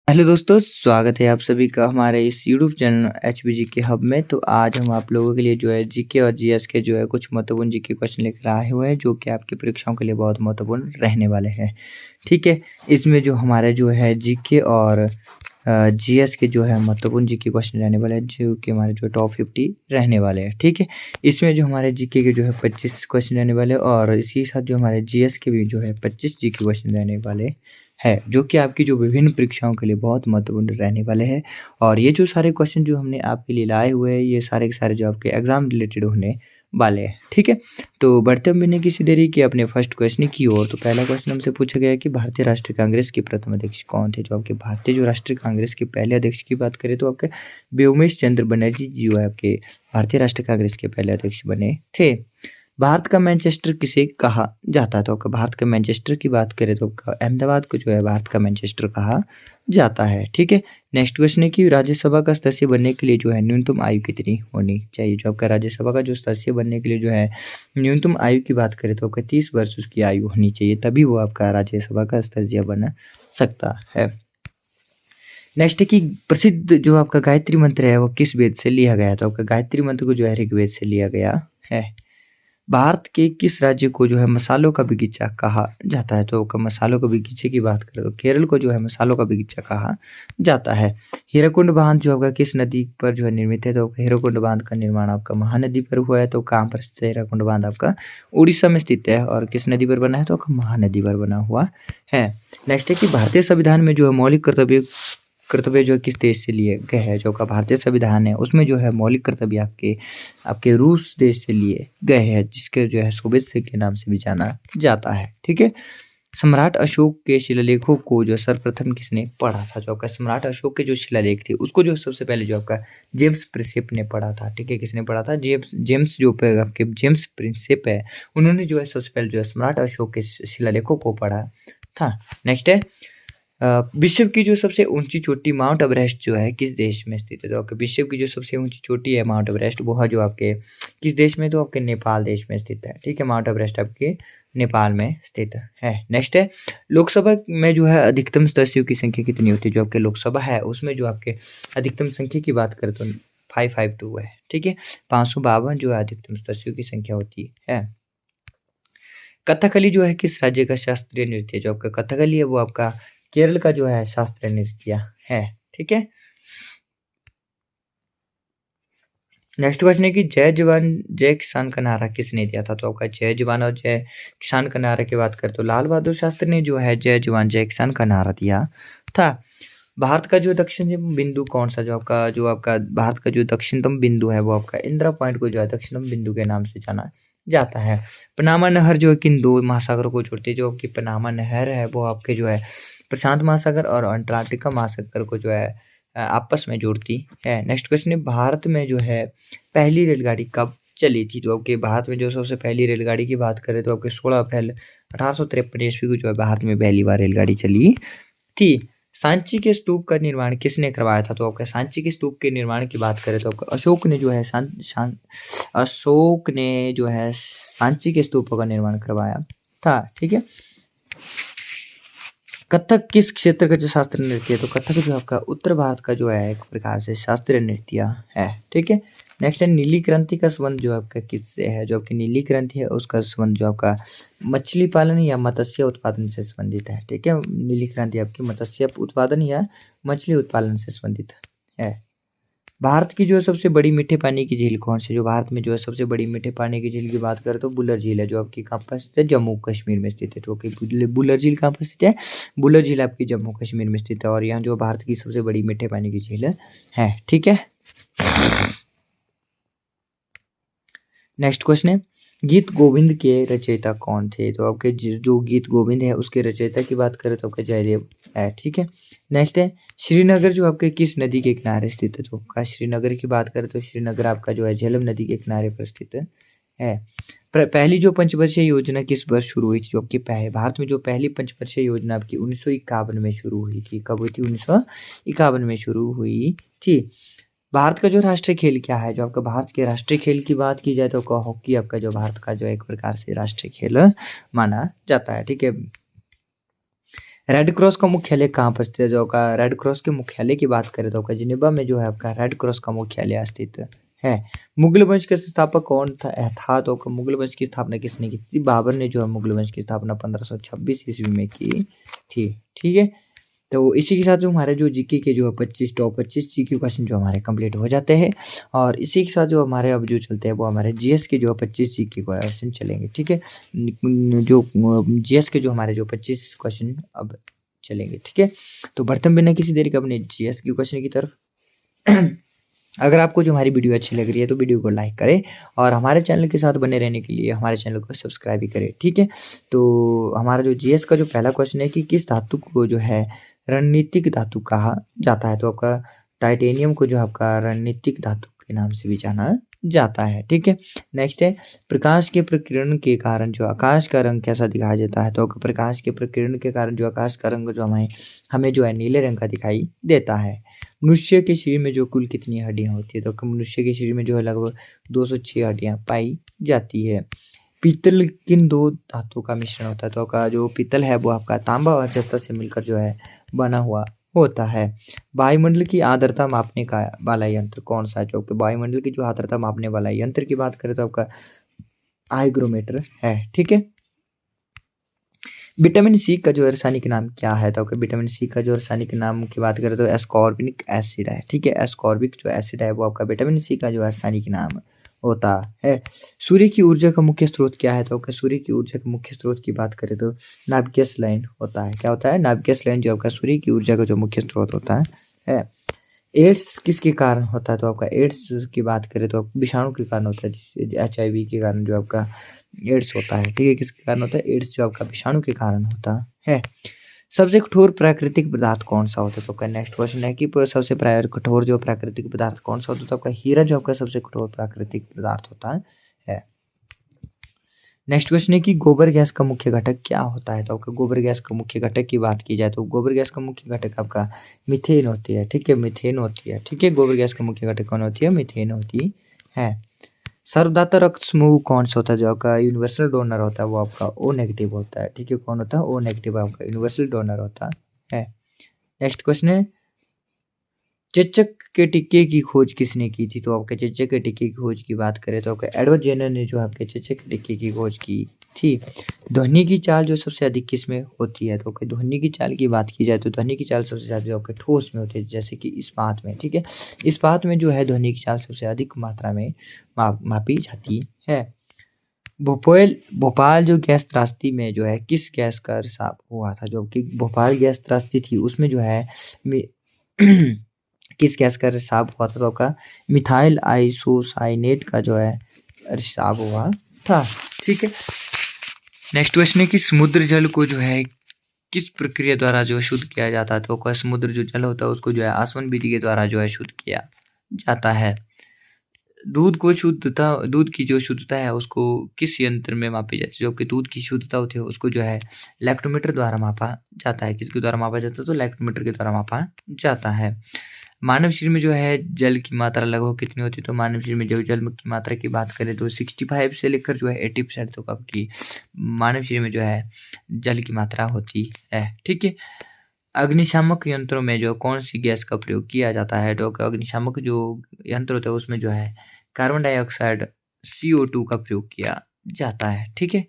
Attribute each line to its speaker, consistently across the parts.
Speaker 1: Hello दोस्तों, स्वागत है आप सभी का हमारे इस यूट्यूब चैनल एचबीजी के हब में। तो आज हम आप लोगों के लिए जो है जीके और जीएस के जो है कुछ महत्वपूर्ण जीके क्वेश्चन लेकर आए हुए हैं, जो कि आपकी परीक्षाओं के लिए बहुत महत्वपूर्ण रहने वाले हैं। ठीक है, इसमें जो हमारे जो है जीके और जीएस के जो है महत्वपूर्ण जीके क्वेश्चन रहने वाले हैं, जो कि हमारे जो टॉप 50 रहने वाले हैं। ठीक है, इसमें जो हमारे जीके के जो है 25 क्वेश्चन रहने वाले हैं और इसी साथ जो हमारे जीएस के भी जो है 25 जीके क्वेश्चन रहने वाले है, जो कि आपकी जो विभिन्न परीक्षाओं के लिए बहुत महत्वपूर्ण रहने वाले हैं। और ये जो सारे क्वेश्चन जो हमने आपके लिए लाए हुए हैं, ये सारे के सारे जो आपके एग्जाम रिलेटेड होने वाले हैं। ठीक है, तो बढ़ते हम बिना किसी देरी के अपने फर्स्ट क्वेश्चन की ओर। तो पहला क्वेश्चन हमसे पूछा गया है कि भारतीय राष्ट्रीय कांग्रेस के प्रथम अध्यक्ष कौन थे। जो आपके भारतीय जो राष्ट्रीय कांग्रेस के पहले अध्यक्ष की बात करें तो आपके व्योमेश चंद्र बनर्जी जी जो है आपके भारतीय राष्ट्रीय कांग्रेस के पहले अध्यक्ष बने थे। भारत का मैनचेस्टर किसे कहा जाता है। तो आपका भारत का मैनचेस्टर की बात करें तो आपका अहमदाबाद को जो है भारत का मैनचेस्टर कहा जाता है। ठीक है, नेक्स्ट क्वेश्चन है कि राज्यसभा का सदस्य बनने के लिए जो है न्यूनतम आयु कितनी होनी चाहिए। जो आपका राज्यसभा का जो सदस्य बनने के लिए जो है न्यूनतम आयु की बात करें तो आपका 30 वर्ष उसकी आयु होनी चाहिए, तभी वो आपका राज्यसभा का सदस्य बन सकता है। नेक्स्ट है कि प्रसिद्ध जो आपका गायत्री मंत्र है वो किस वेद से लिया गया है। तो आपका गायत्री मंत्र को जो है ऋग्वेद से लिया गया है। भारत के किस राज्य को जो है मसालों का बगीचा कहा जाता है। तो मसालों के बगीचे की बात करें तो केरल को जो है मसालों का बगीचा कहा जाता है। हीराकुंड बांध जो आपका किस नदी पर जो है निर्मित है। तो हीराकुंड बांध का निर्माण आपका महानदी पर हुआ है। तो कहाँ पर स्थित है हीराकुंड बांध, आपका उड़ीसा में स्थित है। और किस नदी पर बना है तो आपका महानदी पर बना हुआ है। नेक्स्ट है कि भारतीय संविधान में जो है मौलिक कर्तव्य जो है किस देश से लिए गए हैं। जो का भारतीय संविधान है उसमें जो है मौलिक कर्तव्य आपके आपके रूस देश से लिए गए हैं, जिसके जो है सोवियत संघ के नाम से भी जाना जाता है। ठीक है, सम्राट अशोक के शिलालेखों को जो सर्वप्रथम किसने पढ़ा था। जो आपका सम्राट अशोक के जो शिलालेख थे उसको जो सबसे पहले जो आपका जेम्स प्रिंसेप ने पढ़ा था। ठीक है, किसने पढ़ा था, जेम्स जो आपके जेम्स प्रिंसेप है, उन्होंने जो है सबसे पहले जो है सम्राट अशोक के शिलालेखों को पढ़ा था। नेक्स्ट है विश्व की जो सबसे ऊंची चोटी माउंट एवरेस्ट जो है किस देश में स्थित है। तो आपके विश्व की जो सबसे ऊंची चोटी है माउंट एवरेस्ट, वो है जो आपके किस देश में, तो आपके नेपाल देश में स्थित है। ठीक है, माउंट एवरेस्ट आपके नेपाल में स्थित है। नेक्स्ट है लोकसभा में जो है अधिकतम सदस्यों की संख्या कितनी होती है। जो आपके लोकसभा है उसमें जो आपके अधिकतम संख्या की बात करें तो 552 है। ठीक है, 552 जो है अधिकतम सदस्यों की संख्या होती है। कथकली जो है किस राज्य का शास्त्रीय नृत्य है। जो आपका कथकली है वो आपका केरल का जो है शास्त्रीय नृत्य है। ठीक है, नेक्स्ट क्वेश्चन है कि जय जवान जय किसान का नारा किसने दिया था। तो आपका जय जवान और जय किसान का नारा की बात करें तो लाल बहादुर शास्त्री ने जो है जय जवान जय किसान का नारा दिया था। भारत का जो दक्षिण बिंदु कौन सा, जो आपका भारत का जो दक्षिणतम बिंदु है वो आपका इंदिरा पॉइंट को जो है दक्षिणतम बिंदु के नाम से जाना जाता है। पनामा नहर जो है किन दो महासागरों को जोड़ती है। जो आपकी पनामा नहर है वो आपके जो है प्रशांत महासागर और अंटार्कटिका महासागर को जो है आपस में जोड़ती है। नेक्स्ट क्वेश्चन है भारत में जो है पहली रेलगाड़ी कब चली थी। तो आपके भारत में जो सबसे पहली रेलगाड़ी की बात करें तो आपके 16 अप्रैल 1853 ईस्वी को जो है भारत में पहली बार रेलगाड़ी चली थी। सांची के स्तूप का निर्माण किसने करवाया था। तो आपका सांची के स्तूप के निर्माण की बात करें तो आपका अशोक ने जो है अशोक ने जो है सांची के स्तूपों का निर्माण करवाया था। ठीक है, कथक किस क्षेत्र का जो शास्त्रीय नृत्य है। तो कथक जो आपका उत्तर भारत का जो है एक प्रकार से शास्त्रीय नृत्य है। ठीक है, नेक्स्ट है नीली क्रांति का संबंध जो आपका किससे है। जो आपकी नीली क्रांति है उसका संबंध जो आपका मछली पालन या मत्स्य उत्पादन से संबंधित है। ठीक है, नीली क्रांति आपकी मत्स्य उत्पादन या मछली उत्पादन से संबंधित है। भारत की जो है सबसे बड़ी मीठे पानी की झील कौन सी। जो भारत में जो है सबसे बड़ी मीठे पानी की झील की बात करें तो बुलर झील है। जो आपकी कहाँ पर स्थित है, जम्मू कश्मीर में स्थित है। तो बुलर झील कहाँ पर स्थित है, बुलर झील आपकी जम्मू कश्मीर में स्थित है। और यहाँ जो भारत की सबसे बड़ी मीठे पानी की झील है। ठीक है, नेक्स्ट क्वेश्चन है गीत गोविंद के रचयिता कौन थे। तो आपके जो गीत गोविंद है उसके रचयिता की बात करें तो आपका जयदेव है। ठीक है, नेक्स्ट है श्रीनगर जो आपके किस नदी के किनारे स्थित है। तो आपका श्रीनगर की बात करें तो श्रीनगर आपका जो है झेलम नदी के किनारे पर स्थित है। पहली जो पंचवर्षीय योजना किस वर्ष शुरू हुई थी। जो आपकी भारत में जो पहली पंचवर्षीय योजना आपकी 1951 में शुरू हुई थी। कब हुई थी, 1951 में शुरू हुई थी। भारत का जो राष्ट्रीय खेल क्या है। जो आपका भारत के राष्ट्रीय खेल की बात की जाए तो हॉकी आपका जो भारत का जो एक प्रकार से राष्ट्रीय खेल माना जाता है। ठीक है, रेड क्रॉस का मुख्यालय कहाँ पर स्थित है? जो आपका रेड क्रॉस के मुख्यालय की बात करें तो आपका जिनेवा में जो है आपका रेड क्रॉस का मुख्यालय स्थित है। मुगल वंश के संस्थापक कौन था? तो आपका मुगल वंश की स्थापना किसने की थी? बाबर ने जो है मुगल वंश की स्थापना 1526 ईस्वी में की थी। ठीक है, तो इसी के साथ जो हमारे जो जीके के जो 25 टॉप 25 जीके क्वेश्चन जो हमारे कंप्लीट हो जाते हैं, और इसी के साथ जो हमारे अब जो चलते हैं वो हमारे जीएस के जो 25 जीके क्वेश्चन चलेंगे। ठीक है, जो जीएस के जो हमारे जो 25 क्वेश्चन अब चलेंगे। ठीक है, तो बढ़ते हैं बिना किसी देरी के अपने जीएस के क्वेश्चन की तरफ। अगर आपको जो हमारी वीडियो अच्छी लग रही है तो वीडियो को लाइक करें, और हमारे चैनल के साथ बने रहने के लिए हमारे चैनल को सब्सक्राइब भी करें। ठीक है, तो हमारा जो जीएस का जो पहला क्वेश्चन है कि किस धातु को जो है रणनीतिक धातु कहा जाता है? तो आपका टाइटेनियम को जो आपका रणनीतिक धातु के नाम से भी जाना जाता है। ठीक है, नेक्स्ट है प्रकाश के प्रकीर्णन के कारण जो आकाश का रंग कैसा दिखाई देता है? तो प्रकाश के प्रकीर्णन के कारण जो आकाश का रंग जो हमें जो है नीले रंग का दिखाई देता है। मनुष्य के शरीर में जो कुल कितनी हड्डियां होती है? तो मनुष्य के शरीर में जो है लगभग 206 हड्डियां पाई जाती है। पीतल किन दो धातुओं का मिश्रण होता है? तो आपका जो पीतल है वो आपका तांबा और जस्ता से मिलकर जो है बना हुआ होता है। वायुमंडल की आर्द्रता मापने का वाला यंत्र कौन सा है? जो आपके वायुमंडल की जो आर्द्रता मापने वाला यंत्र की बात करें तो आपका हाइग्रोमीटर है। ठीक है, विटामिन सी का जो रासायनिक नाम क्या है? तो विटामिन सी का जो रासायनिक नाम की बात करें तो एस्कॉर्बिक एसिड है। ठीक है, एस्कॉर्बिक जो एसिड है वो आपका विटामिन सी का जो रासायनिक नाम होता है। सूर्य की ऊर्जा का मुख्य स्रोत क्या है? तो आपका सूर्य की ऊर्जा के मुख्य स्रोत की बात करें तो नाभिकीय स्लैन होता है। क्या होता है? नाभिकीय स्लैन जो आपका सूर्य की ऊर्जा का जो मुख्य स्रोत होता है। एड्स किसके कारण होता है? तो आपका एड्स की बात करें तो विषाणु के कारण होता है, जिससे एचआईवी के कारण जो आपका एड्स होता है। ठीक है, किसके कारण होता है? एड्स जो आपका विषाणु के कारण होता है। सबसे कठोर प्राकृतिक पदार्थ कौन सा होता है? तो आपका नेक्स्ट क्वेश्चन है कि सबसे कठोर जो प्राकृतिक पदार्थ कौन सा होता है? तो आपका हीरा जो आपका सबसे कठोर प्राकृतिक पदार्थ होता है। नेक्स्ट क्वेश्चन है कि गोबर गैस का मुख्य घटक क्या होता है? तो आपका गोबर गैस का मुख्य घटक की बात की जाए तो गोबर गैस का मुख्य घटक आपका मीथेन होती है। ठीक है, मीथेन होती है। ठीक है, गोबर गैस का मुख्य घटक कौन होती है? मीथेन होती है। सर्वदाता रक्त समूह कौन सा होता है? जो आपका यूनिवर्सल डोनर होता है वो आपका ओ नेगेटिव होता है। ठीक है, कौन होता है? ओ नेगेटिव आपका यूनिवर्सल डोनर होता है। नेक्स्ट क्वेश्चन है चेचक के टिक्के की खोज किसने की थी? तो आपके चेचक के टिक्के की खोज की बात करें तो आपके एडवर्ड जेनर ने जो आपके चेचक के टिक्के की खोज की थी। ध्वनि की चाल जो सबसे अधिक किस में होती है? तो ध्वनि की चाल की बात की जाए तो ध्वनि की चाल सबसे ज़्यादा आपके ठोस में होती है, जैसे कि इस्पात में। ठीक है, इस्पात में जो है ध्वनि की चाल सबसे अधिक मात्रा में मापी जाती है। भोपाल जो गैस त्रासदी में जो है किस गैस का रिसाव हुआ था? जो कि भोपाल गैस त्रासदी थी उसमें जो है किस गैस का रिसाव हुआ था? तो आपका मिथाइल आइसोसाइनेट का जो है रिसाव हुआ था। ठीक है, नेक्स्ट क्वेश्चन है कि समुद्र जल को जो है किस प्रक्रिया द्वारा जो शुद्ध किया जाता है? तो आपका समुद्र जो जल होता है उसको जो है आसवन विधि के द्वारा जो है शुद्ध किया जाता है। दूध की जो शुद्धता है उसको किस यंत्र में मापी जाती है? जो कि दूध की शुद्धता होती है उसको जो है लैक्टोमीटर द्वारा मापा जाता है। किसके द्वारा मापा जाता है? तो लैक्टोमीटर के द्वारा मापा जाता है। मानव शरीर में जो है जल की मात्रा लगभग कितनी होती है? तो मानव शरीर में जो जल की मात्रा की बात करें तो 65 से लेकर जो है 80% तक आपकी मानव शरीर में जो है जल की मात्रा होती है। ठीक है, अग्निशामक यंत्रों में जो कौन सी गैस का प्रयोग किया जाता है? तो अग्निशामक जो यंत्र होता है उसमें जो है कार्बन डाइऑक्साइड CO2 का प्रयोग किया जाता है। ठीक है,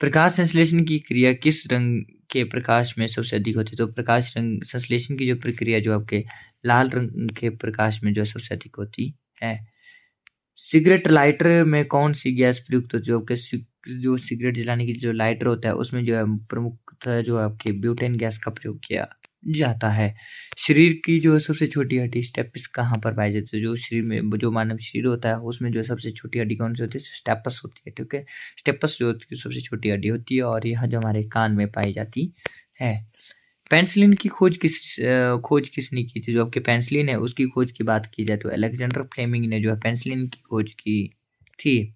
Speaker 1: प्रकाश संश्लेषण की क्रिया किस रंग के प्रकाश में सबसे अधिक होती है? तो प्रकाश रंग संश्लेषण की जो प्रक्रिया जो आपके लाल रंग के प्रकाश में जो है सबसे अधिक होती है। सिगरेट लाइटर में कौन सी गैस प्रयुक्त होती है? जो आपके जो सिगरेट जलाने की जो लाइटर होता है उसमें जो है प्रमुखतः जो आपके ब्यूटेन गैस का प्रयोग किया जाता है। शरीर की जो सबसे छोटी हड्डी स्टेपिस कहाँ पर पाई जाती है? जो शरीर में जो मानव शरीर होता है उसमें जो सबसे छोटी हड्डी कौन सी होती है? स्टेपस होती है। ठीक है, स्टेपस जो होती है सबसे छोटी हड्डी होती है और यह जो हमारे कान में पाई जाती है। पेनिसिलिन की खोज किसने की थी? जो आपके पेनिसिलिन है उसकी खोज की बात की जाए तो अलेक्जेंडर फ्लेमिंग ने जो है पेनिसिलिन की खोज की थी।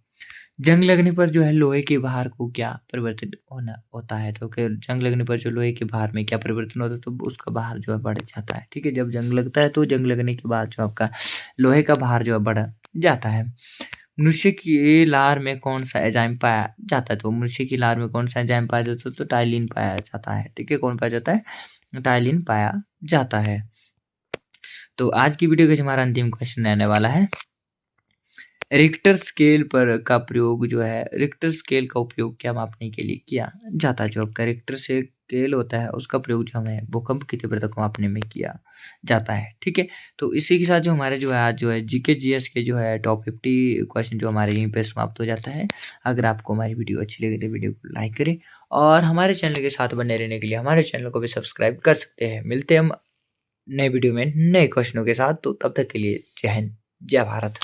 Speaker 1: जंग लगने पर जो है लोहे के भार को क्या परिवर्तन होना होता है? तो जंग लगने पर जो लोहे के भार में क्या परिवर्तन होता है? तो उसका भार जो है बढ़ जाता है। ठीक है, जब जंग लगता है तो जंग लगने के बाद जो आपका लोहे का भार जो है बढ़ जाता है। मनुष्य की लार में कौन-सा एंजाइम पाया जाता है? तो मनुष्य की लार में कौन-सा एंजाइम पाया जाता है? तो टाइलिन पाया जाता है, ठीक है? कौन पाया जाता है? टाइलिन पाया जाता है। तो आज की वीडियो का जो हमारा अंतिम क्वेश्चन रहने वाला है, रिक्टर स्केल पर का प्रयोग जो है, रिक्टर स्केल का उपयोग क्या मापने के लिए किया जाता है? जो आपका रिक्टर स्केल होता है उसका प्रयोग जो हमें भूकंप की तीव्रता को मापने में किया जाता है, ठीक है? तो इसी के साथ जो हमारे जो है आज जो है जीके जीएस के जो है टॉप 50 क्वेश्चन जो हमारे यहीं पे समाप्त हो जाता है। अगर आपको हमारी वीडियो अच्छी लगी तो वीडियो को लाइक करें और हमारे चैनल के साथ बने रहने के लिए हमारे चैनल को भी सब्सक्राइब कर सकते हैं। मिलते हैं हम नए वीडियो में नए क्वेश्चनों के साथ, तो तब तक के लिए जय हिंद, जय भारत।